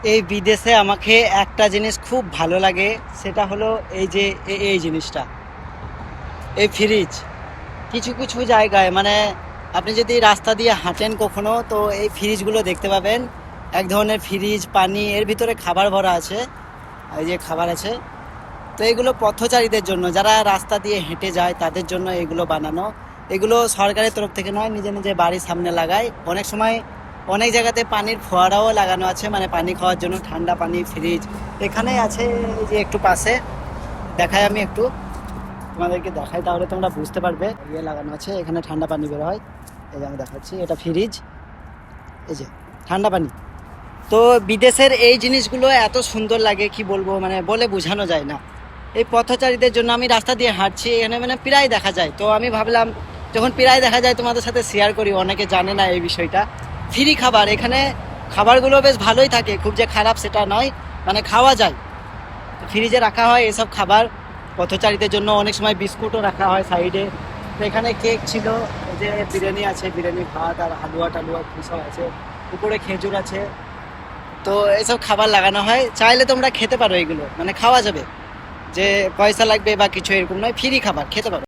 এই বিদেশে আমাকে একটা জিনিস খুব ভালো লাগে, সেটা হলো এই যে এই জিনিসটা, এই ফ্রিজ। কিছু কিছু জায়গায় মানে আপনি যদি রাস্তা দিয়ে হাঁটেন কখনো, তো এই ফ্রিজগুলো দেখতে পাবেন। এক ধরনের ফ্রিজ, পানি, এর ভিতরে খাবার ভরা আছে। এই যে খাবার আছে। তো এগুলো পথচারীদের জন্য, যারা রাস্তা দিয়ে হেঁটে যায় তাদের জন্য এগুলো বানানো। এগুলো সরকারের তরফ থেকে নয়, নিজে নিজে বাড়ির সামনে লাগায়। অনেক সময় অনেক জায়গাতে পানির ফোয়ারাও লাগানো আছে, মানে পানি খাওয়ার জন্য ঠান্ডা পানি ফ্রিজ এখানে আছে। এই যে একটু পাশে দেখাই, আমি একটু তোমাদেরকে দেখাই, তাহলে তোমরা বুঝতে পারবে। ইয়ে লাগানো আছে এখানে, ঠান্ডা পানি বের হয়। এই যে আমি দেখাচ্ছি, এটা ফ্রিজ। এই যে ঠান্ডা পানি। তো বিদেশের এই জিনিসগুলো এত সুন্দর লাগে, কি বলবো, মানে বলে বোঝানো যায় না। এই পথচারীদের জন্য আমি রাস্তা দিয়ে হাঁটছি, এখানে মানে প্রায় দেখা যায়। তো আমি ভাবলাম যখন প্রায় দেখা যায় তোমাদের সাথে শেয়ার করি, অনেকে জানে না এই বিষয়টা। ফ্রি খাবার এখানে, খাবারগুলো বেশ ভালোই থাকে, খুব যে খারাপ সেটা নয়, মানে খাওয়া যায়। ফ্রিজে রাখা হয় এসব খাবার পথচারীদের জন্য। অনেক সময় বিস্কুটও রাখা হয় সাইডে। তো এখানে কেক ছিল, এই যে বিরিয়ানি আছে, বিরিয়ানি ভাত আর হালুয়া টালুয়া কি সব আছে, উপরে খেজুর আছে। তো এসব খাবার লাগানো হয়, চাইলে তোমরা খেতে পারো এগুলো, মানে খাওয়া যাবে। যে পয়সা লাগবে বা কিছু এরকম নয়, ফ্রি খাবার খেতে পারো।